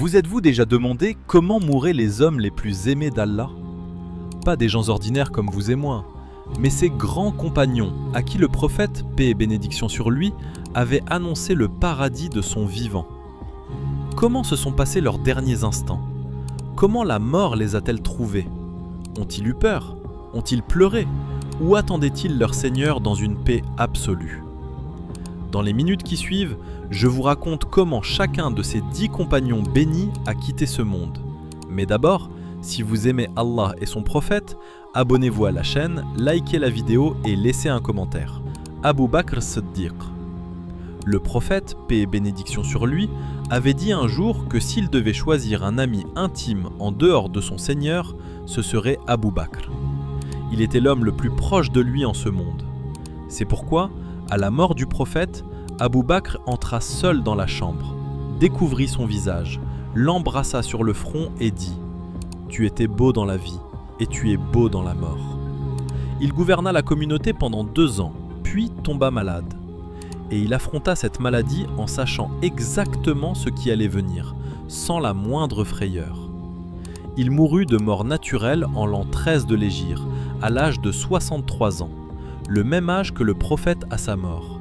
Vous êtes-vous déjà demandé comment mouraient les hommes les plus aimés d'Allah? Pas des gens ordinaires comme vous et moi, mais ces grands compagnons à qui le prophète, paix et bénédiction sur lui, avait annoncé le paradis de son vivant. Comment se sont passés leurs derniers instants? Comment la mort les a-t-elle trouvés? Ont-ils eu peur? Ont-ils pleuré? Ou attendaient-ils leur Seigneur dans une paix absolue? Dans les minutes qui suivent, je vous raconte comment chacun de ces 10 compagnons bénis a quitté ce monde. Mais d'abord, si vous aimez Allah et son prophète, abonnez-vous à la chaîne, likez la vidéo et laissez un commentaire. Abu Bakr Siddiq. Le prophète, paix et bénédiction sur lui, avait dit un jour que s'il devait choisir un ami intime en dehors de son Seigneur, ce serait Abu Bakr. Il était l'homme le plus proche de lui en ce monde. C'est pourquoi, à la mort du prophète, Abu Bakr entra seul dans la chambre, découvrit son visage, l'embrassa sur le front et dit « Tu étais beau dans la vie et tu es beau dans la mort ». Il gouverna la communauté pendant 2 ans, puis tomba malade. Et il affronta cette maladie en sachant exactement ce qui allait venir, sans la moindre frayeur. Il mourut de mort naturelle en l'an 13 de l'Hégire, à l'âge de 63 ans, le même âge que le prophète à sa mort.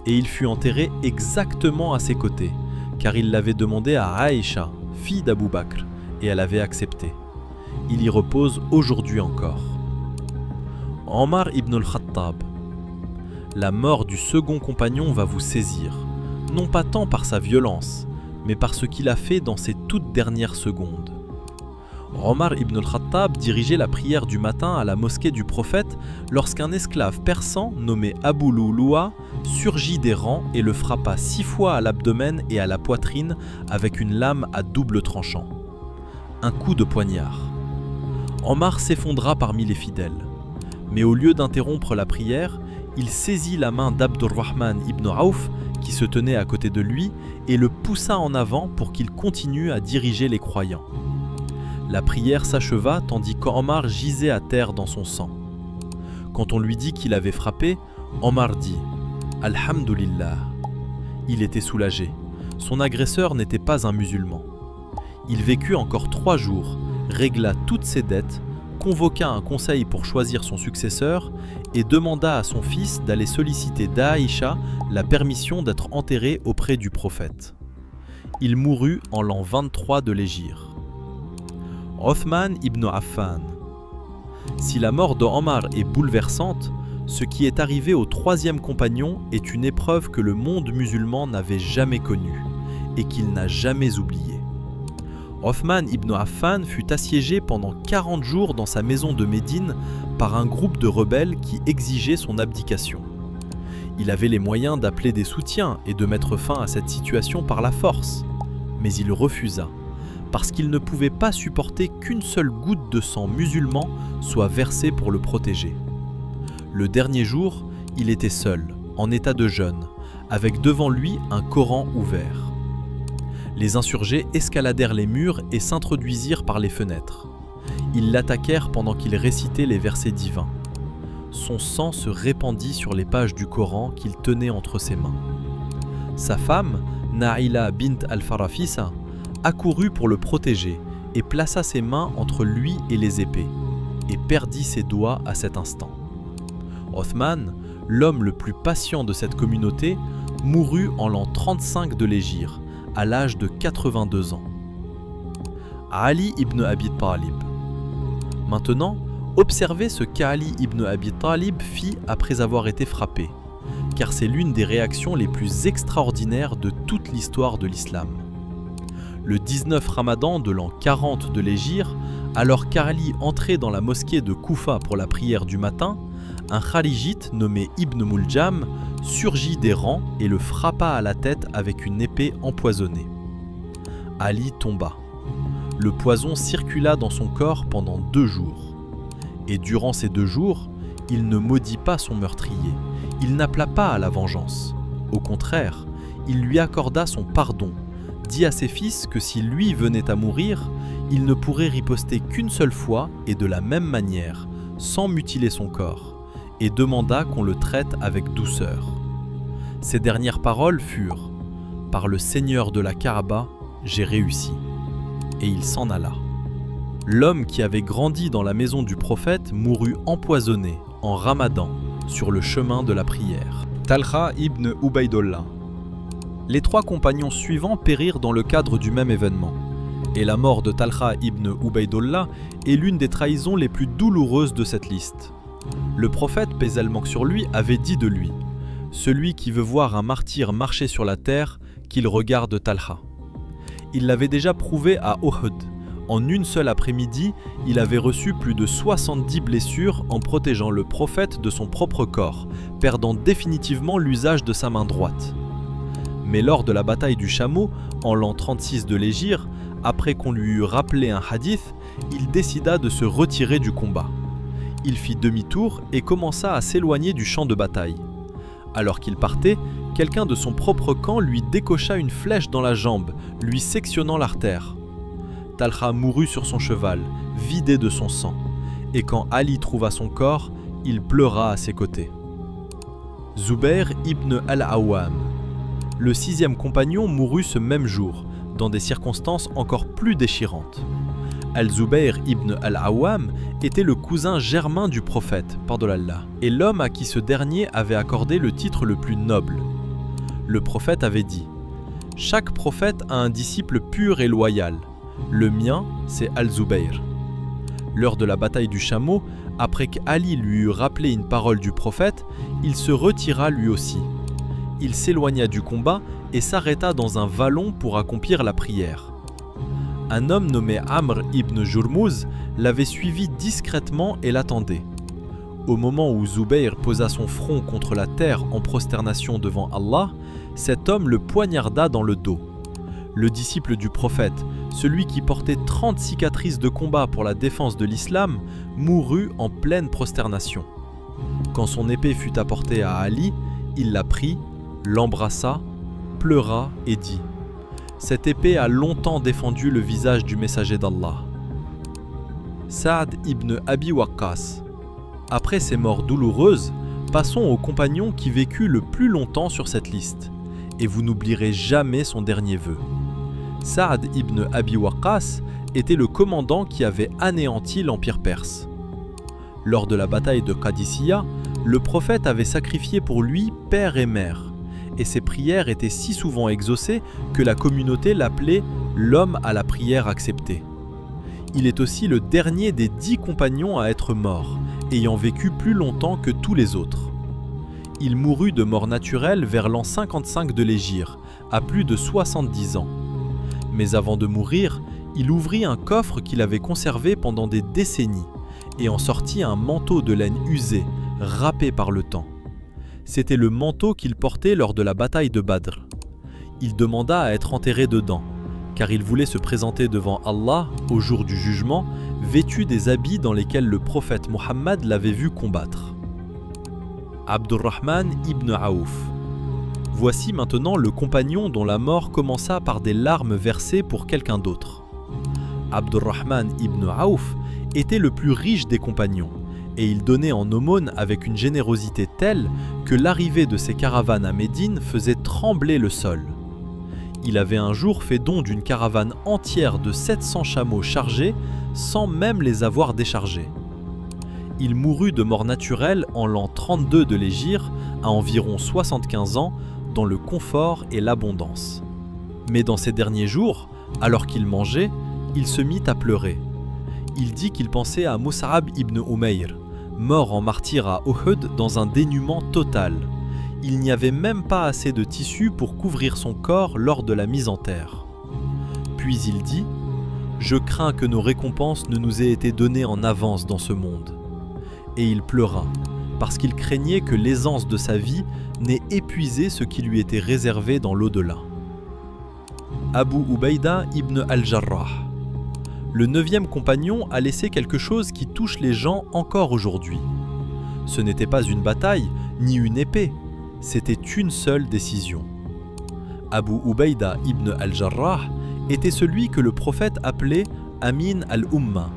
Et il fut enterré exactement à ses côtés, car il l'avait demandé à Aïcha, fille d'Abu Bakr, et elle avait accepté. Il y repose aujourd'hui encore. Omar ibn al-Khattab. La mort du second compagnon va vous saisir, non pas tant par sa violence, mais par ce qu'il a fait dans ses toutes dernières secondes. Omar ibn al-Khattab dirigeait la prière du matin à la mosquée du prophète lorsqu'un esclave persan nommé Abu Lu'lu'a surgit des rangs et le frappa 6 fois à l'abdomen et à la poitrine avec une lame à double tranchant. Un coup de poignard. Omar s'effondra parmi les fidèles, mais au lieu d'interrompre la prière, il saisit la main d'Abdurrahman ibn Auf qui se tenait à côté de lui et le poussa en avant pour qu'il continue à diriger les croyants. La prière s'acheva tandis qu'Omar gisait à terre dans son sang. Quand on lui dit qu'il avait frappé, Omar dit « Alhamdulillah ». Il était soulagé. Son agresseur n'était pas un musulman. Il vécut encore 3 jours, régla toutes ses dettes, convoqua un conseil pour choisir son successeur et demanda à son fils d'aller solliciter d'Aïcha la permission d'être enterré auprès du prophète. Il mourut en l'an 23 de l'Hégire. Othman ibn Affan. Si la mort d'Omar est bouleversante, ce qui est arrivé au 3e compagnon est une épreuve que le monde musulman n'avait jamais connue et qu'il n'a jamais oubliée. Othman ibn Affan fut assiégé pendant 40 jours dans sa maison de Médine par un groupe de rebelles qui exigeait son abdication. Il avait les moyens d'appeler des soutiens et de mettre fin à cette situation par la force, mais il refusa, parce qu'il ne pouvait pas supporter qu'une seule goutte de sang musulman soit versée pour le protéger. Le dernier jour, il était seul, en état de jeûne, avec devant lui un Coran ouvert. Les insurgés escaladèrent les murs et s'introduisirent par les fenêtres. Ils l'attaquèrent pendant qu'il récitait les versets divins. Son sang se répandit sur les pages du Coran qu'il tenait entre ses mains. Sa femme, Naïla bint al-Farafisa, accourut pour le protéger et plaça ses mains entre lui et les épées, et perdit ses doigts à cet instant. Othman, l'homme le plus patient de cette communauté, mourut en l'an 35 de l'Hégire, à l'âge de 82 ans. Ali ibn Abi Talib. Maintenant, observez ce qu'Ali ibn Abi Talib fit après avoir été frappé, car c'est l'une des réactions les plus extraordinaires de toute l'histoire de l'islam. Le 19 Ramadan de l'an 40 de l'Hégire, alors qu'Ali entrait dans la mosquée de Koufa pour la prière du matin, un kharijite nommé Ibn Muljam surgit des rangs et le frappa à la tête avec une épée empoisonnée. Ali tomba. Le poison circula dans son corps pendant 2 jours. Et durant ces 2 jours, il ne maudit pas son meurtrier. Il n'appela pas à la vengeance. Au contraire, il lui accorda son pardon, dit à ses fils que si lui venait à mourir, il ne pourrait riposter qu'une seule fois et de la même manière, sans mutiler son corps, et demanda qu'on le traite avec douceur. Ses dernières paroles furent « Par le Seigneur de la Kaaba, j'ai réussi ». et il s'en alla. L'homme qui avait grandi dans la maison du prophète mourut empoisonné en Ramadan sur le chemin de la prière. Talha ibn Ubaydullah. Les 3 compagnons suivants périrent dans le cadre du même événement. Et la mort de Talha ibn Ubaydullah est l'une des trahisons les plus douloureuses de cette liste. Le prophète, paix et manque sur lui, avait dit de lui « Celui qui veut voir un martyr marcher sur la terre, qu'il regarde Talha ». Il l'avait déjà prouvé à Uhud. En une seule après-midi, il avait reçu plus de 70 blessures en protégeant le prophète de son propre corps, perdant définitivement l'usage de sa main droite. Mais lors de la bataille du Chameau, en l'an 36 de l'Hégire, après qu'on lui eut rappelé un hadith, il décida de se retirer du combat. Il fit demi-tour et commença à s'éloigner du champ de bataille. Alors qu'il partait, quelqu'un de son propre camp lui décocha une flèche dans la jambe, lui sectionnant l'artère. Talha mourut sur son cheval, vidé de son sang, et quand Ali trouva son corps, il pleura à ses côtés. Zubair ibn al-Awwam. Le 6e compagnon mourut ce même jour, dans des circonstances encore plus déchirantes. Al-Zubair ibn al-Awwam était le cousin germain du prophète, pardon, et l'homme à qui ce dernier avait accordé le titre le plus noble. Le prophète avait dit « Chaque prophète a un disciple pur et loyal. Le mien, c'est Al-Zubair. » Lors de la bataille du Chameau, après qu'Ali lui eut rappelé une parole du prophète, il se retira lui aussi. Il s'éloigna du combat et s'arrêta dans un vallon pour accomplir la prière. Un homme nommé Amr ibn Jurmuz l'avait suivi discrètement et l'attendait. Au moment où Zubair posa son front contre la terre en prosternation devant Allah, cet homme le poignarda dans le dos. Le disciple du prophète, celui qui portait 30 cicatrices de combat pour la défense de l'islam, mourut en pleine prosternation. Quand son épée fut apportée à Ali, il la prit, l'embrassa, pleura et dit « Cette épée a longtemps défendu le visage du messager d'Allah. » Saad ibn Abi Waqqas. Après ces morts douloureuses, passons au compagnon qui vécut le plus longtemps sur cette liste, et vous n'oublierez jamais son dernier vœu. Saad ibn Abi Waqqas était le commandant qui avait anéanti l'empire perse. Lors de la bataille de Qadisiyah, le prophète avait sacrifié pour lui père et mère, et ses prières étaient si souvent exaucées que la communauté l'appelait « l'homme à la prière acceptée ». Il est aussi le dernier des 10 compagnons à être mort, ayant vécu plus longtemps que tous les autres. Il mourut de mort naturelle vers l'an 55 de l'Hégire, à plus de 70 ans. Mais avant de mourir, il ouvrit un coffre qu'il avait conservé pendant des décennies, et en sortit un manteau de laine usé, râpé par le temps. C'était le manteau qu'il portait lors de la bataille de Badr. Il demanda à être enterré dedans, car il voulait se présenter devant Allah au jour du jugement, vêtu des habits dans lesquels le prophète Mohammed l'avait vu combattre. Abdurrahman ibn Aouf. Voici maintenant le compagnon dont la mort commença par des larmes versées pour quelqu'un d'autre. Abdurrahman ibn Aouf était le plus riche des compagnons, et il donnait en aumône avec une générosité telle que l'arrivée de ses caravanes à Médine faisait trembler le sol. Il avait un jour fait don d'une caravane entière de 700 chameaux chargés sans même les avoir déchargés. Il mourut de mort naturelle en l'an 32 de l'Hégire, à environ 75 ans, dans le confort et l'abondance. Mais dans ces derniers jours, alors qu'il mangeait, il se mit à pleurer. Il dit qu'il pensait à Mus'ab ibn Umayr, mort en martyr à Uhud dans un dénuement total. Il n'y avait même pas assez de tissu pour couvrir son corps lors de la mise en terre. Puis il dit « Je crains que nos récompenses ne nous aient été données en avance dans ce monde. » Et il pleura, parce qu'il craignait que l'aisance de sa vie n'ait épuisé ce qui lui était réservé dans l'au-delà. Abu Ubaïda ibn al-Jarrah. Le 9e compagnon a laissé quelque chose qui touche les gens encore aujourd'hui. Ce n'était pas une bataille, ni une épée, c'était une seule décision. Abu Ubaïda ibn al-Jarrah était celui que le prophète appelait Amin al-Umma,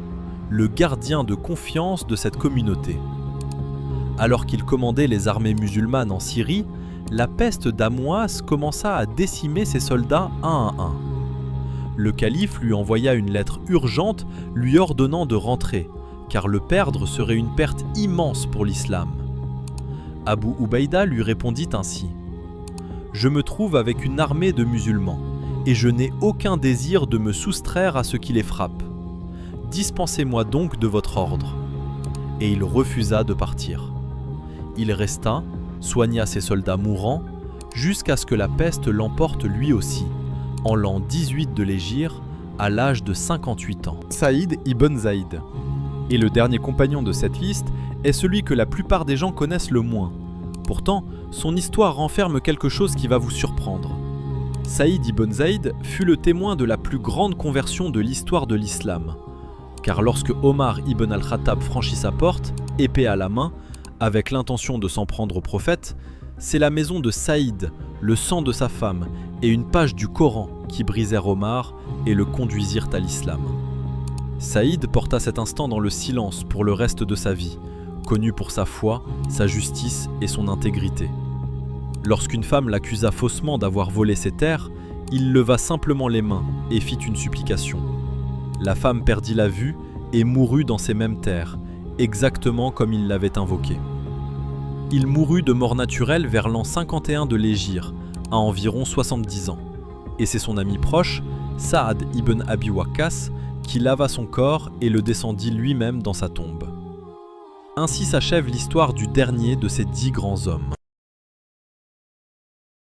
le gardien de confiance de cette communauté. Alors qu'il commandait les armées musulmanes en Syrie, la peste d'Amouas commença à décimer ses soldats un à un. Le calife lui envoya une lettre urgente lui ordonnant de rentrer, car le perdre serait une perte immense pour l'islam. Abu Ubaïda lui répondit ainsi : « Je me trouve avec une armée de musulmans, et je n'ai aucun désir de me soustraire à ce qui les frappe. Dispensez-moi donc de votre ordre. » Et il refusa de partir. Il resta, soigna ses soldats mourants, jusqu'à ce que la peste l'emporte lui aussi, en l'an 18 de l'Hégire, à l'âge de 58 ans. Saïd ibn Zaïd. Et le dernier compagnon de cette liste est celui que la plupart des gens connaissent le moins. Pourtant, son histoire renferme quelque chose qui va vous surprendre. Saïd ibn Zaïd fut le témoin de la plus grande conversion de l'histoire de l'islam. Car lorsque Omar ibn al-Khattab franchit sa porte, épée à la main, avec l'intention de s'en prendre au prophète, c'est la maison de Saïd, le sang de sa femme et une page du Coran qui brisèrent Omar et le conduisirent à l'islam. Saïd porta cet instant dans le silence pour le reste de sa vie, connu pour sa foi, sa justice et son intégrité. Lorsqu'une femme l'accusa faussement d'avoir volé ses terres, il leva simplement les mains et fit une supplication. La femme perdit la vue et mourut dans ces mêmes terres, exactement comme il l'avait invoqué. Il mourut de mort naturelle vers l'an 51 de l'Hégire, à environ 70 ans. Et c'est son ami proche, Saad ibn Abi Waqqas, qui lava son corps et le descendit lui-même dans sa tombe. Ainsi s'achève l'histoire du dernier de ces 10 grands hommes.